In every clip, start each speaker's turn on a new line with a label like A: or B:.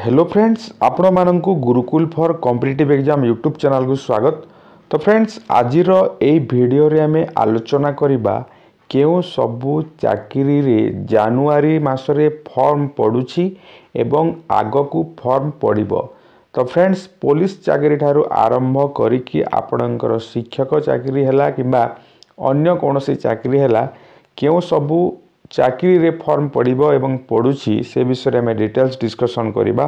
A: Hello friends, आपण मानक Gurukul for competitive exam YouTube channel को स्वागत। तो फ्रेंड्स, आजिर ए वीडियो रे आमे आलोचना करिबा केउ सबु चाकरी रे जनवरी मासरे फॉर्म पडुछि एवं आगकू फॉर्म पड़िबो। तो फ्रेंड्स, पुलिस चाकरी ठारू आरंभ करिकि आपणकर शिक्षक चाकरी हैला किबा अन्य कोनोसी चाकरी हैला केउ सबु चाकरी रे फॉर्म पड़िबो एवं पडुछि से विषय में डिटेल्स डिस्कशन करिबा।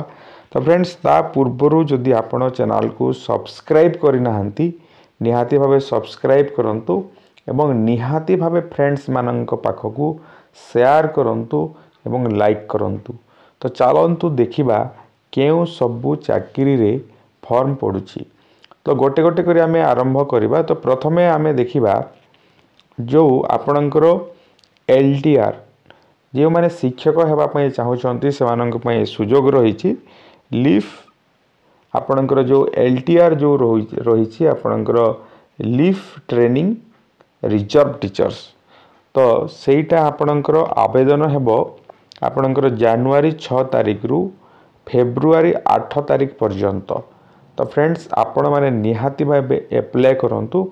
A: तो फ्रेंड्स, ता पूर्वरु जदि आपण चैनल को सब्सक्राइब करि नाहंती निहाती भावे सब्सक्राइब करंतु एवं निहाती भावे फ्रेंड्स मानक पाखकू शेयर करंतु एवं लाइक करंतु। तो चलंतु देखिबा केउ सबु चाकरी रे फॉर्म पडुछि। तो गोटे गोटे करी आमे आरंभ करिबा। तो प्रथमे आमे देखिबा जो आपणकर एलटीआर जो माने शिक्षक हेबा पई चाहउछंती सेमानक पई सुजोग रहिछि। लीफ आपणकर जो एलटीआर जो रहिछि आपणकर लीफ ट्रेनिंग रिजर्व टीचर्स। तो सेटा आपणकर आवेदन हेबो आपणकर जनवरी 6 तारिख रु फेब्रुआरी 8 तारिख पर्यंत। तो फ्रेंड्स, आपण माने निहाती भाबे अप्लाई करंतु।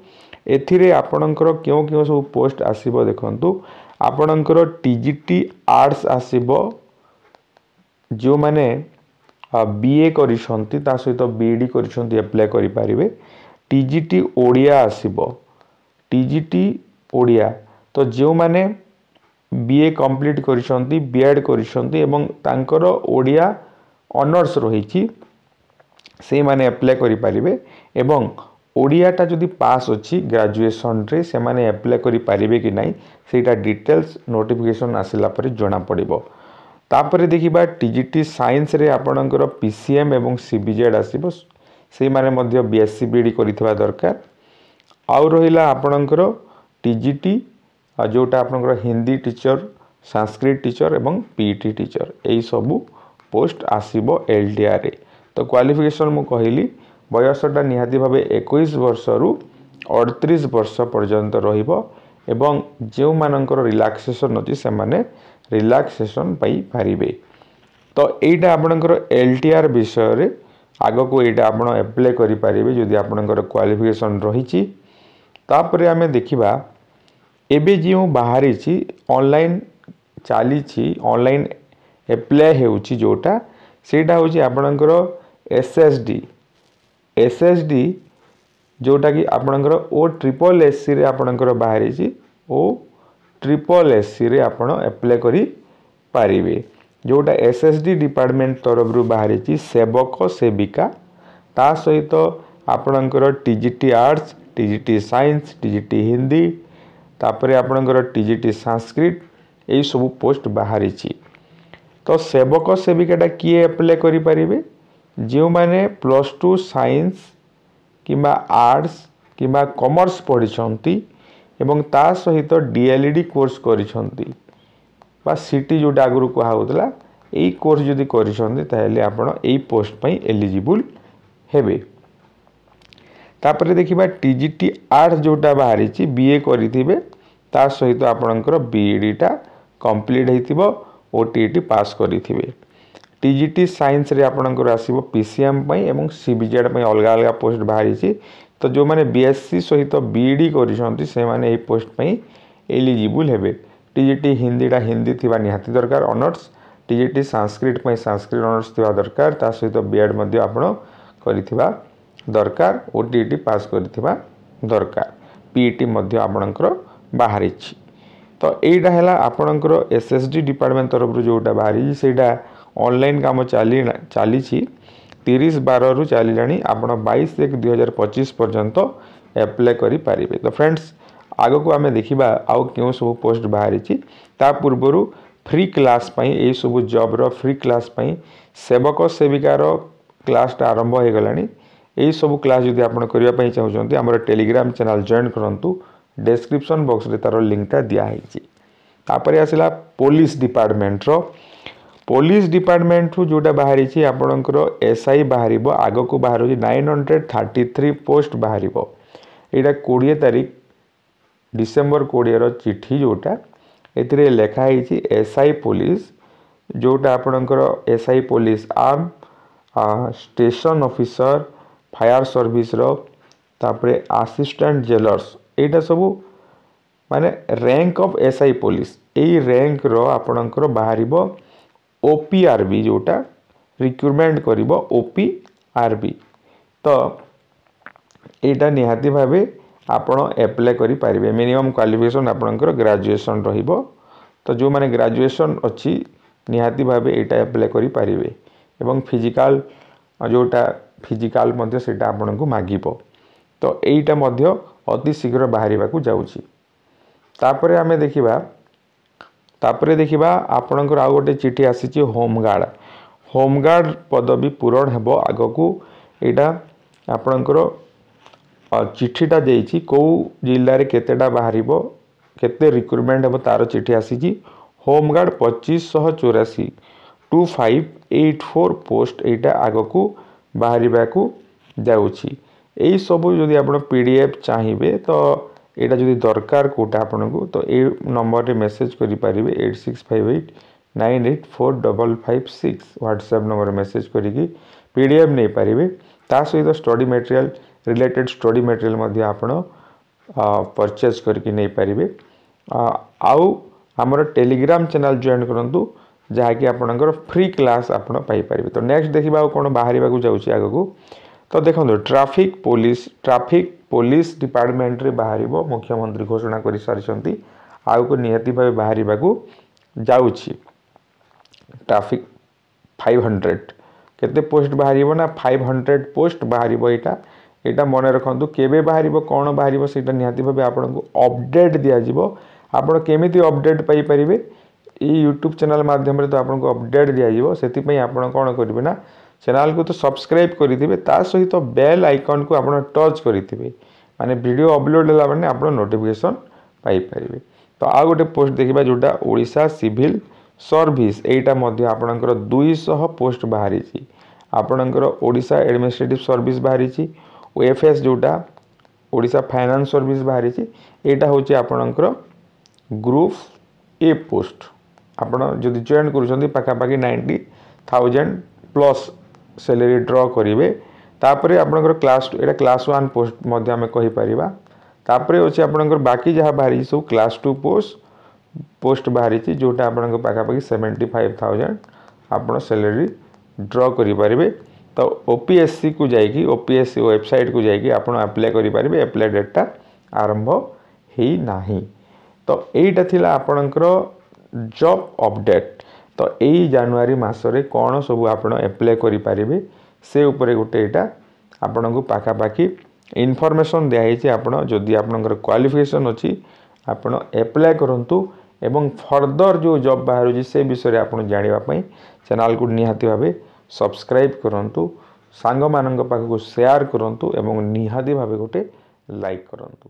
A: एथिरे आपणकर केउ केउ सब पोस्ट आसीबो देखंतु। आपणकर टीजीटी आर्ट्स आसीबो जो माने बीए करिसंती ता सहित बीडी करिसंती अप्लाई करि पारिबे। टीजीटी ओडिया आसीबो, टीजीटी ओडिया तो जो माने बीए कंप्लीट करिसंती बीएड करिसंती एवं तांकर ओडिया ऑनर्स रहिछि से माने अप्लाई करि पारिबे। एवं ओडियाटा जदि पास अच्छी ग्रेजुएशन रे से माने अप्लाई करि पारिबे कि नाही सेटा डिटेल्स नोटिफिकेशन आसिला पर जणा पड़िबो। तापरे देखिबा टीजीटी साइंस रे आपणकर पीसीएम एवं सीबीजेड आसीबो से माने मध्य बीएससी बीडी करिथबा दरकार। आउ रहिला आपणकर टीजीटी जोटा आपणकर हिंदी टीचर, संस्कृत टीचर एवं पीटी टीचर एई सबु पोस्ट आसीबो एलटीआर रे। तो क्वालिफिकेशन मु कहिली बयसटा निहाती भावे 21 वर्ष रु 38 वर्ष पर्यंत रहिबो एवं जो मानकर रिलैक्सेशन अछि से माने रिलैक्सेशन पाई पारिबे। तो एटा आपनकर एलटीआर विषय रे आगो को एटा आपण अप्लाई करि पारिबे जदि आपनकर क्वालिफिकेशन रहिछि। तापरे हमें देखिबा एबे जिउ बाहरी छि ऑनलाइन चाली छि ऑनलाइन अप्लाई हेउछि जोटा सेटा होछि आपनकर एसएसडी जोटा कि आपणकर ओ ट्रिपल एससी रे आपणकर बाहरी छि ओ ट्रिपल एससी रे आपण अप्लाई करि पारिबे। जोटा एसएसडी डिपार्टमेंट तरफ रु बाहरी छि सेवक सेविका ता सहित आपणकर TGT arts, TGT science, TGT Hindi तापरे आपणकर टीजीटी संस्कृत एई सब पोस्ट बाहरी छि। तो सेवक सेविकाटा किए अप्लाई करि पारिबे जो माने +2 साइंस किबा आर्ट्स किबा कॉमर्स पढ़िछंती एवं ता सहित डीएलईडी कोर्स करिछंती बा सिटी जोटा आगुरु कहा होतला एई कोर्स जदि करिछंती ताहेले आपण एई पोस्ट पई एलिजिबल हेबे। तापरे देखिबा टीजीटी आर्ट्स जोटा बाहरी छि बीए करिथिबे ता सहित आपणकर बीईडीटा कंप्लीट हेतिबो ओटीईटी पास करिथिबे। टीजीटी साइंस रे आपणकर आसीबो पीसीएम पई एवं सीबीजेड पई अलग अलग पोस्ट बाहरी छि। तो जो माने बीएससी सहित बीडी करिसंती से माने एई पोस्ट पई एलिजिबल हेबे। टीजीटी हिंदीटा हिंदी थिबा निहाती दरकार ऑनर्स, टीजीटी संस्कृत पई संस्कृत ऑनर्स थिबा दरकार ता सहित बीएड मध्ये आपण करिथिबा दरकार, ओटीईटी पास करिथिबा दरकार, पीईटी मध्ये आपणकर बाहरी छि। तो एइटा हैला आपणकर एसएसडी डिपार्टमेंट तरफ रु जोटा बाहरी सेटा ऑनलाइन काम चाली 30/12 रु चलिलानी आपण 22/1/2025 पर्यंत अप्लाई करि पारिबे। तो फ्रेंड्स, आगो को आमे देखिबा आउ केउ सब पोस्ट बाहरी छि ता पूर्वरु फ्री क्लास पई ए सब जॉब रो फ्री क्लास पई सेवक सेविकार क्लास ता आरंभ हो गलानी। ए सब क्लास जदि आपण करिया पई चाहउछंती हमर टेलीग्राम चैनल जॉइन करंतु, डिस्क्रिप्शन बॉक्स रे तारो लिंक ता दिया हेछि। तापरे आसिला पुलिस डिपार्टमेंट रो पुलिस डिपार्टमेंट रु जोटा बाहरी छि आपणकर एसआई बाहरिबो आगो को बाहर 933 पोस्ट बाहरिबो। एटा 20 तारिख डिसेंबर 20 रो चिठी जोटा एथिरे लेखा हेछि एसआई पुलिस जोटा आपणकर SI police arm station officer fire service रो तापरे असिस्टेंट जेलर्स एटा सबू माने रैंक ऑफ एसआई पुलिस एई रैंक रो आपणकर बाहरिबो ओपीआरबी जोटा रिक्रूटमेंट करिबो ओपीआरबी तो एटा निहाती भाबे आपण अप्लाई करि पारिबे मिनिमम क्वालिफिकेशन आपणकर ग्रेजुएशन रहिबो तो जो माने ग्रेजुएशन अछि निहाती भाबे एटा अप्लाई करि पारिबे एवं फिजिकल जोटा फिजिकल मध्ये सेटा आपनको मागिबो तो एटा मध्ये अति शीघ्र बाहरिबा को जाउची तापरे आमे देखिबा आपणकर आ गोटे चिठी आसीची होमगार्ड पदवी पूरण हेबो आगकू एटा आपणकर चिठीटा देइची को जिल्ला रे केतेटा बाहरिबो केते रिक्रूटमेंट हेबो तार चिठी आसीची होमगार्ड 2584 2584 पोस्ट एटा आगकू बाहरिबा को जाउची एई सबु जदि आपण पीडीएफ चाहिबे तो एटा जदि दरकार कोटा आपनको तो ए नंबर रे मेसेज करि पारिबे 8658984556 व्हाट्सएप नंबर मेसेज करिकी पीडीएफ नै पारिबे ता सहित study material related study material मध्ये आपण परचेज करके नहीं पारिबे आउ हमर टेलीग्राम चैनल जॉइन करंतु जहा कि आपनकर फ्री क्लास आपण पाई पारिबे तो नेक्स्ट देखिबा कोन बाहरिबा को जाउची आगो तो देखो ट्रैफिक पुलिस डिपार्टमेंट रे बाहरिबो मुख्यमंत्री घोषणा करि सारिसंती आउ को नियति भाबे बाहरिबा को जाउची ट्रैफिक 500 केते पोस्ट बाहरिबो ना 500 पोस्ट बाहरिबो एटा मन रखंतु केबे बाहरिबो कोन बाहरिबो सेटा नियति भाबे आपनको अपडेट दिया जिवो आपण केमिति अपडेट पाई परिबे ई यूट्यूब चैनल माध्यम रे तो आपनको अपडेट दिया जिवो सेति पई आपण कोन करिवे ना चैनल को तो सब्सक्राइब करिदिबे ता सहित तो बेल आइकन को आपण टच करिथिबे माने वीडियो अपलोड होला माने आपण नोटिफिकेशन पाई परिबे तो आ गोटे पोस्ट देखिबा जोटा ओडिशा सिविल सर्विस एटा मध्ये आपणकर 200 पोस्ट बाहरी छी आपणकर ओडिशा एडमिनिस्ट्रेटिव सर्विस बाहरी छी ओएफएस जोटा ओडिशा फाइनेंस सर्विस बाहरी छी एटा होची आपणकर ग्रुप ए पोस्ट आपण जदि जॉइन करूछंती पाखा पाखी 90,000 प्लस सैलरी ड्रॉ करिवे तापरे आपनकर क्लास 2 एटा क्लास 1 पोस्ट मध्ये हमें कहि परिबा तापरे होछि आपनकर बाकी जहा बाहरी सब क्लास 2 पोस्ट बाहरी छी जोटा आपनकर पाखा पाखी 75,000 आपण सैलरी ड्रॉ करि परिबे तो ओपीएससी को जाइकी ओपीएससी वेबसाइट को जाइकी आपण अप्लाई करि परिबे अप्लाई डेटटा आरंभ हेई नाही तो एटा थिला आपनकर जॉब अपडेट तो एई जनवरी मासरे कोन सब आपण अप्लाई करि परिबे से ऊपर गोटे एटा आपण को पाखा पाखी इनफॉरमेशन दिया है आपण जदि आपनकर क्वालिफिकेशन अछि आपण अप्लाई करंतु एवं फर्दर जो जॉब बाहर से विषय रे आपण जानिबा पई चैनल को निहाती भाबे सब्सक्राइब करंतु सांग मानंग पाखको शेयर करंतु एवं निहाती भाबे गोटे लाइक करंतु।